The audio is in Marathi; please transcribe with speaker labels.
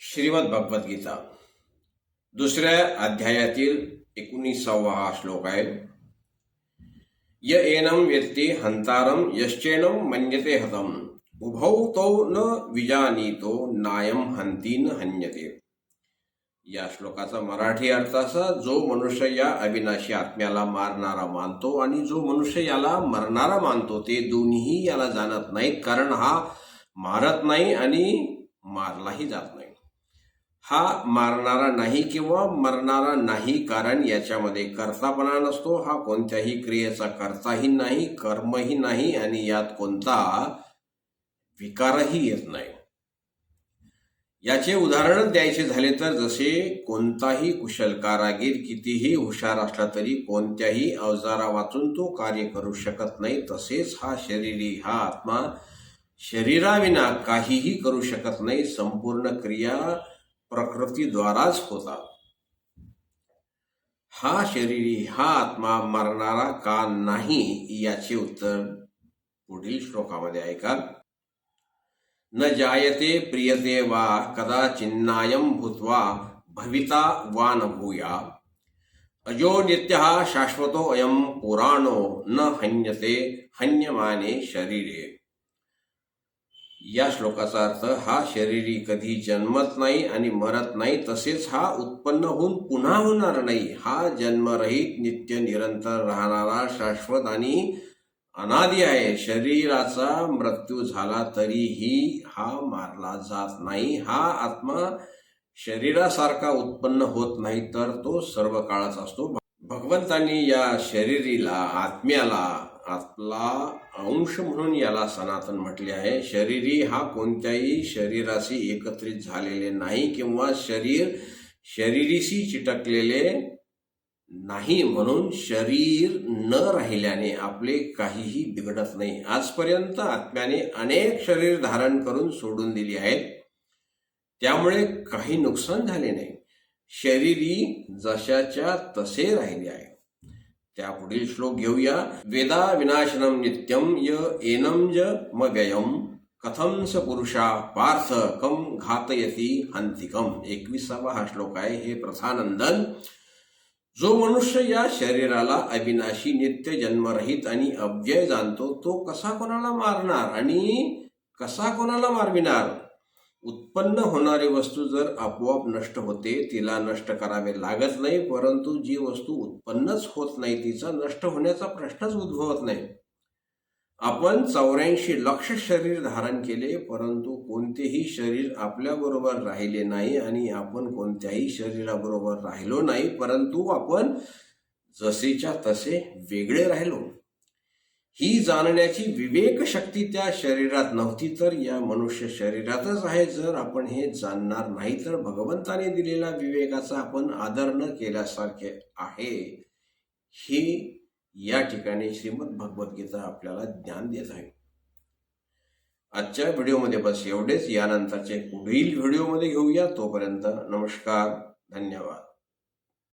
Speaker 1: श्रीमद भगवद्गीता दुसऱ्या अध्यायातील 19वा हा श्लोक आहे. य एनं व्यक्ती हंतारम यश्चेनं मन्यते हतम उभौ तौ न विजानीतो नायम हंती न हन्यते. या श्लोकाचा मराठी अर्थ असा: जो मनुष्य या अविनाशी आत्म्याला मारणारा मानतो आणि जो मनुष्य याला मरणारा मानतो ते दोन्हीही याला जाणत नाहीत, कारण हा मारत नाही आणि मारलाही जात नाही. हा मारणारा नाही किंवा मरणारा नाही, कारण याच्यामध्ये कर्तापणा नसतो. हा कोणत्याही क्रियेचा कर्ताही नाही, कर्मही नाही आणि यात कोणता विकारही येत नाही. याचे उदाहरण द्यायचे झाले तर जसे कोणताही कुशल कारागीर कितीही हुशार असला तरी कोणत्याही अवजारा वाचून तो कार्य करू शकत नाही, तसेच हा शरीरी हा आत्मा शरीराविना काहीही करू शकत नाही. संपूर्ण क्रिया प्रकृतीद्वाराच होतात. हा शरीरी हा आत्मा मरणारा का नाही याचे उत्तर पुढील श्लोकामध्ये ऐका. न जायते प्रियते वा कदाचिन्नायं भूत्वा भविता वा न भूया अजो नित्यः शाश्वतो अयं पुराणो न हन्यते हन्यमाने शरीरे. या श्लोकाचा अर्थ: हा शरीरी कधी जन्मत नाही आणि मरत नाही, तसेच हा उत्पन्न होऊन पुन्हा होणार नाही. हा जन्मरहित नित्य निरंतर राहणारा शाश्वत आणि अनादि आहे. शरीराचा मृत्यू झाला तरीही हा मारला जात नाही. हा आत्मा शरीरासारखा उत्पन्न होत नाही, तर तो सर्व काळाच असतो. भगवंतांनी या शरीरीला आत्म्याला आपला अंश म्हणून याला सनातन म्हटले आहे. शरीरी हा कोणत्याही शरीराशी एकत्रित झालेले नाही किंवा शरीर शरीरीशी चिटकलेले नाही, म्हणून शरीर न राहिल्याने आपले काहीही बिघडत नाही. आजपर्यंत आत्म्याने अनेक शरीर धारण करून सोडून दिली आहेत, त्यामुळे काही नुकसान झाले नाही. शरीरी जशाच्या तसे राहिले आहे. त्यापुढील श्लोक घेऊया. वेदा विनाशनम नित्यम य एनम ज मव्ययम कथम स पुरुषा पार्थ कम घातयती हंतिकम. 21वा हा श्लोक आहे. हे प्रथानंदन, जो मनुष्य या शरीराला अविनाशी नित्य जन्मरहित आणि अव्यय जाणतो, तो कसा कोणाला मारणार आणि कसा कोणाला मारविणार. उत्पन्न होणारी वस्तू जर आपोआप नष्ट होते, तिला नष्ट करावे लागत नाही, परंतु जी वस्तू उत्पन्नच होत नाही तिचा नष्ट होण्याचा प्रश्नच उद्भवत नाही. आपण 84 लक्ष शरीर धारण केले, परंतु कोणतेही शरीर आपल्याबरोबर राहिले नाही आणि आपण कोणत्याही शरीराबरोबर राहिलो नाही, परंतु आपण जसेच्या तसे वेगळे राहिलो. ही जाणण्याची विवेक शक्ती त्या शरीरात नव्हती, तर या मनुष्य शरीरातच आहे. जर आपण हे जाणणार नाही तर भगवंताने दिलेल्या विवेकाचा आपण आदर न केल्यासारखे आहे. ही या ठिकाणी श्रीमद भगवद्गीता आपल्याला ज्ञान देत आहे. आजच्या व्हिडिओमध्ये बस एवढेच. यानंतरचे पुढील व्हिडिओमध्ये घेऊया. तोपर्यंत नमस्कार, धन्यवाद.